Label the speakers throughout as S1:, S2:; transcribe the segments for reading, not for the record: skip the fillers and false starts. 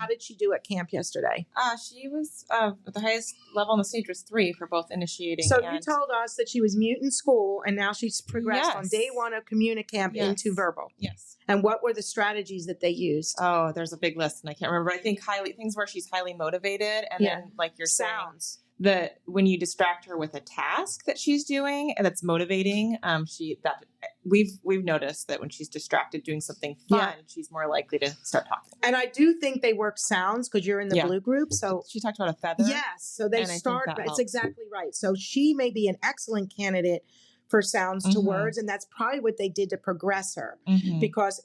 S1: did she do at camp yesterday?
S2: She was at the highest level on the stage was 3 for both initiating.
S1: So you told us that she was mute in school, and now she's progressed on day 1 of CommuniCamp into verbal.
S2: Yes.
S1: And what were the strategies that they used?
S2: Oh, there's a big list, and I can't remember. I think things where she's highly motivated, and then like you're
S1: sounds.
S2: saying, that when you distract her with a task that she's doing and that's motivating, we've noticed that when she's distracted doing something fun, she's more likely to start talking.
S1: And I do think they work sounds because you're in the blue group. So
S2: she talked about a feather.
S1: Yes. So they start. It's exactly right. So she may be an excellent candidate for sounds to words. And that's probably what they did to progress her because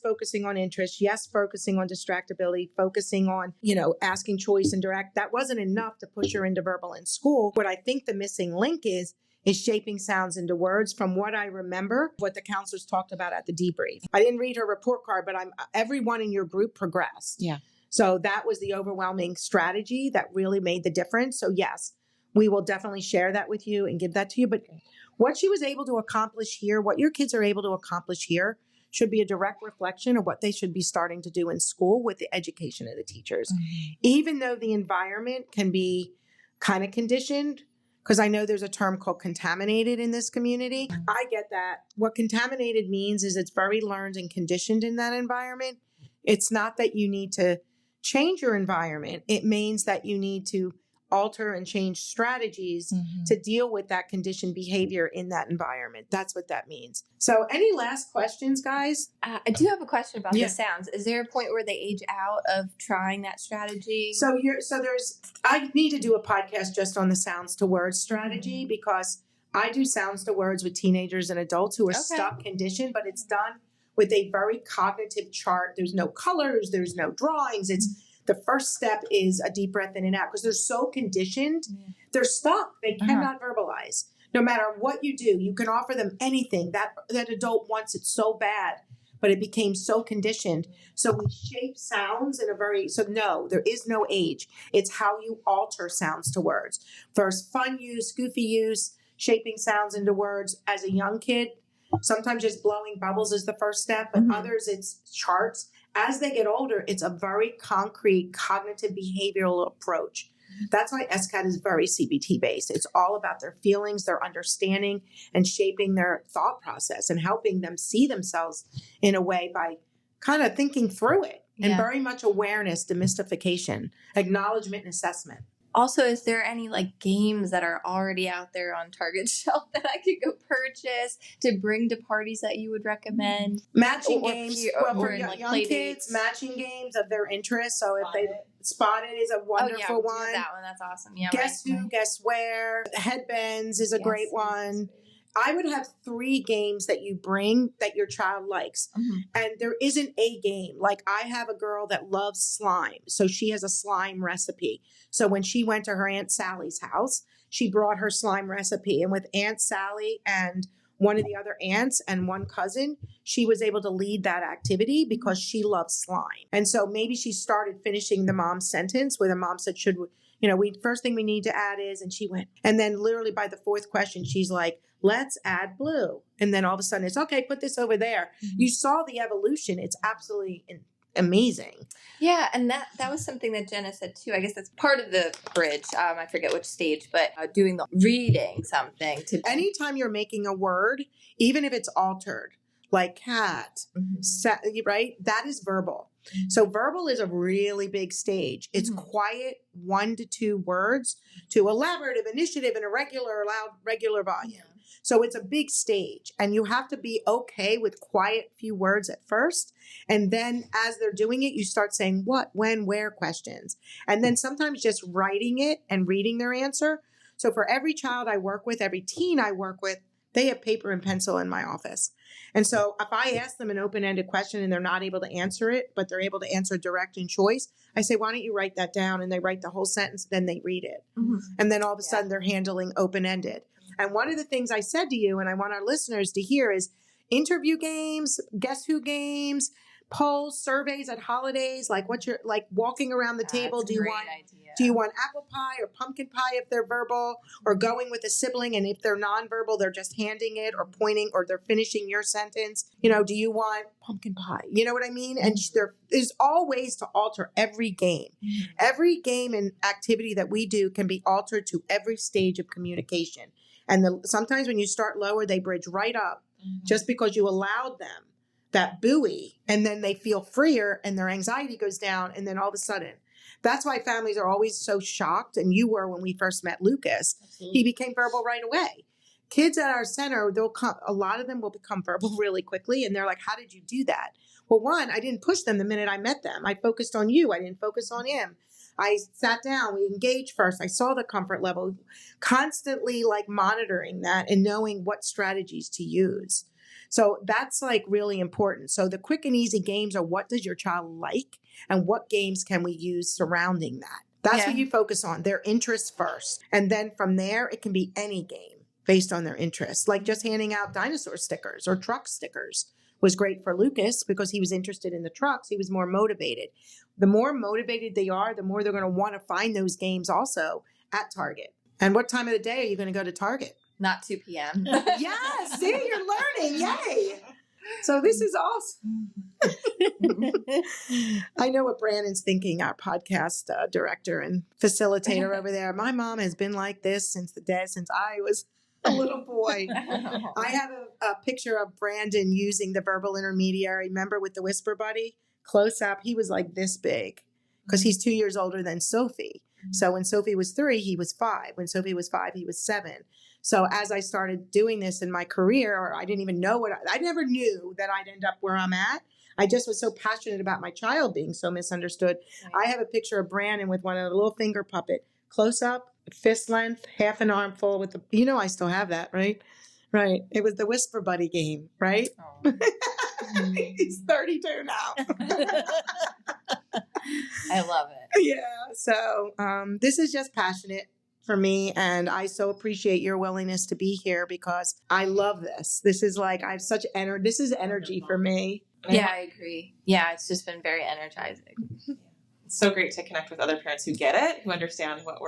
S1: focusing on interest, focusing on distractibility, focusing on, asking choice and direct. That wasn't enough to push her into verbal in school. What I think the missing link is shaping sounds into words. From what I remember, what the counselors talked about at the debrief. I didn't read her report card, but everyone in your group progressed.
S2: Yeah.
S1: So that was the overwhelming strategy that really made the difference. So yes, we will definitely share that with you and give that to you. But what she was able to accomplish here, what your kids are able to accomplish here, should be a direct reflection of what they should be starting to do in school with the education of the teachers. Even though the environment can be kind of conditioned, because I know there's a term called contaminated in this community. I get that. What contaminated means is it's very learned and conditioned in that environment. It's not that you need to change your environment. It means that you need to alter and change strategies to deal with that conditioned behavior in that environment. That's what that means. So any last questions, guys?
S3: I do have a question about the sounds. Is there a point where they age out of trying that strategy?
S1: I need to do a podcast just on the sounds to words strategy because I do sounds to words with teenagers and adults who are stuck conditioned, but it's done with a very cognitive chart. There's no colors, there's no drawings. The first step is a deep breath in and out because they're so conditioned. They're stuck. They cannot verbalize. No matter what you do, you can offer them anything. That adult wants it so bad, but it became so conditioned. So we shape sounds no, there is no age. It's how you alter sounds to words. First, fun use, goofy use, shaping sounds into words as a young kid. Sometimes just blowing bubbles is the first step, but others it's charts. As they get older, it's a very concrete cognitive behavioral approach. That's why SCAT is very CBT based. It's all about their feelings, their understanding, and shaping their thought process and helping them see themselves in a way by kind of thinking through it and very much awareness, demystification, acknowledgement, and assessment.
S3: Also, is there any games that are already out there on Target shelf that I could go purchase to bring to parties that you would recommend?
S1: Matching games for young kids, matching games of their interest. So if they Spotted is a wonderful one.
S3: That one, that's awesome. Yeah.
S1: Guess Who, Guess Where. Headbands is a great one. I would have 3 games that you bring that your child likes. And there isn't a game. Like I have a girl that loves slime. So she has a slime recipe. So when she went to her Aunt Sally's house, she brought her slime recipe. And with Aunt Sally and one of the other aunts and one cousin, she was able to lead that activity because she loves slime. And so maybe she started finishing the mom's sentence where the mom said, first thing we need to add is, and she went. And then literally by the 4th question, she's like, let's add blue. And then all of a sudden it's, okay, put this over there. You saw the evolution. It's absolutely amazing.
S3: Yeah. And that was something that Jenna said too. I guess that's part of the bridge. I forget which stage, but doing the reading something.
S1: Anytime you're making a word, even if it's altered, like cat, right? That is verbal. So verbal is a really big stage. It's quiet 1 to 2 words to elaborative, initiative, and irregular, loud, regular volume. So it's a big stage and you have to be okay with quiet few words at first. And then as they're doing it, you start saying what, when, where questions. And then sometimes just writing it and reading their answer. So for every child I work with, every teen I work with, they have paper and pencil in my office. And so if I ask them an open-ended question and they're not able to answer it, but they're able to answer direct and choice, I say, why don't you write that down? And they write the whole sentence, then they read it. And then all of a sudden they're handling open-ended. And one of the things I said to you, and I want our listeners to hear, is interview games, guess who games, polls, surveys at holidays, like what you're like walking around the table.
S3: That's a great idea.
S1: Do you want apple pie or pumpkin pie if they're verbal, or going with a sibling, and if they're nonverbal, they're just handing it or pointing, or they're finishing your sentence? You know, do you want pumpkin pie? You know what I mean? And there is all ways to alter every game. Every game and activity that we do can be altered to every stage of communication. And sometimes when you start lower, they bridge right up just because you allowed them that buoy, and then they feel freer and their anxiety goes down. And then all of a sudden, that's why families are always so shocked. And you were when we first met Lucas. Absolutely. He became verbal right away. Kids at our center, a lot of them will become verbal really quickly. And they're like, how did you do that? Well, one, I didn't push them the minute I met them. I focused on you. I didn't focus on him. I sat down, we engaged first. I saw the comfort level, constantly like monitoring that and knowing what strategies to use. So that's like really important. So the quick and easy games are, what does your child like and what games can we use surrounding that? That's what you focus on, their interests first. And then from there, it can be any game based on their interests, like just handing out dinosaur stickers or truck stickers was great for Lucas because he was interested in the trucks. He was more motivated. The more motivated they are, the more they're going to want to find those games also at Target. And what time of the day are you going to go to Target?
S3: Not 2 p.m.
S1: Yes, see, you're learning. Yay. So this is awesome. I know what Brandon's thinking, our podcast director and facilitator over there. My mom has been like this since I was a little boy. I have a picture of Brandon using the verbal intermediary. Remember with the Whisper Buddy? Close up. He was like this big because he's 2 years older than Sophie. So when Sophie was 3, he was 5. When Sophie was 5, he was 7. So as I started doing this in my career, or I didn't even know I never knew that I'd end up where I'm at. I just was so passionate about my child being so misunderstood. Right. I have a picture of Brandon with one of the little finger puppet, close up, fist length, half an armful with the, I still have that, right? Right. It was the Whisper Buddy game, right? Oh. He's 32 now.
S3: I love it.
S1: Yeah. So this is just passionate for me. And I so appreciate your willingness to be here because I love this. This is like, I have such energy. This is energy for me.
S3: Yeah, I agree. Yeah, it's just been very energizing.
S2: It's so great to connect with other parents who get it, who understand what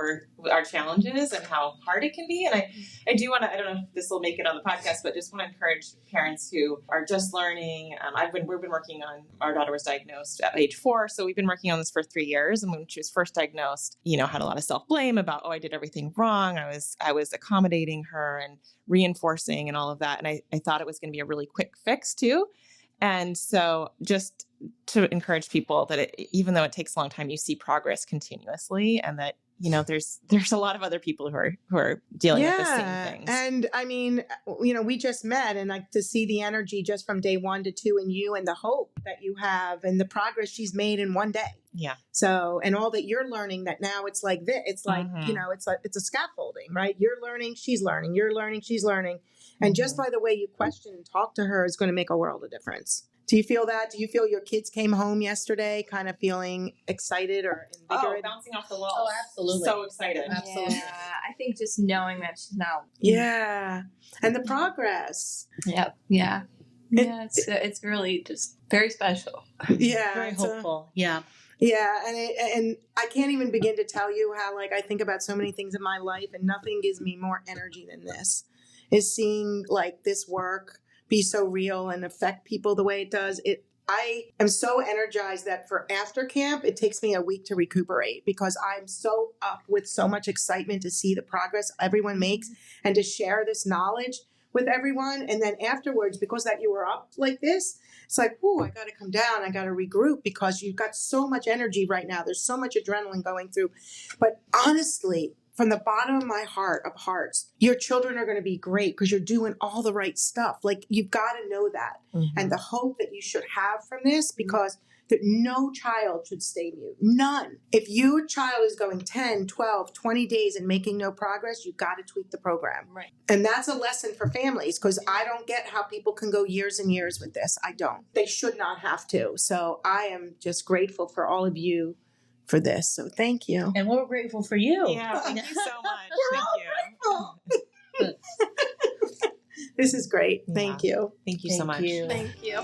S2: our challenge is and how hard it can be. And I do want to, I don't know if this will make it on the podcast, but just want to encourage parents who are just learning. We've been working on, our daughter was diagnosed at age 4. So we've been working on this for 3 years. And when she was first diagnosed, had a lot of self-blame about, I did everything wrong. I was accommodating her and reinforcing and all of that. And I thought it was going to be a really quick fix too. And so just to encourage people that even though it takes a long time, you see progress continuously, and that, there's a lot of other people who are dealing with the same things.
S1: And I mean, we just met, and like to see the energy just from day 1 to 2 in you, and the hope that you have and the progress she's made in one day.
S2: Yeah. So,
S1: and all that you're learning, that now it's like this, it's like, it's a scaffolding, right? You're learning, she's learning, you're learning, she's learning. And just by the way you question and talk to her is going to make a world of difference. Do you feel that? Do you feel your kids came home yesterday kind of feeling excited or invigorated?
S2: Bouncing off the walls.
S3: Oh, absolutely.
S2: So excited.
S3: Absolutely. Yeah, I think just knowing that she's now.
S1: Yeah. And the progress.
S3: Yep. Yeah. Yeah. It's really just very special.
S1: Yeah.
S4: Very hopeful. Yeah.
S1: Yeah, and I can't even begin to tell you how, like, I think about so many things in my life, and nothing gives me more energy than this, is seeing, like, this work be so real and affect people the way it does. I am so energized that for after camp, it takes me a week to recuperate because I'm so up with so much excitement to see the progress everyone makes and to share this knowledge with everyone. And then afterwards, because that you were up like this, it's like, I got to come down. I got to regroup because you've got so much energy right now. There's so much adrenaline going through. But honestly, from the bottom of my heart of hearts, your children are going to be great because you're doing all the right stuff. Like, you've got to know that. Mm-hmm. And the hope that you should have from this, because that no child should stay mute. None. If your child is going 10, 12, 20 days and making no progress, you've got to tweak the program.
S3: Right.
S1: And that's a lesson for families, because I don't get how people can go years and years with this. I don't. They should not have to. So I am just grateful for all of you for this. So thank you.
S4: And we're grateful for you.
S2: Yeah, thank you so much.
S1: Thank you. This is great. Thank you.
S2: Thank you so much.
S3: Thank you.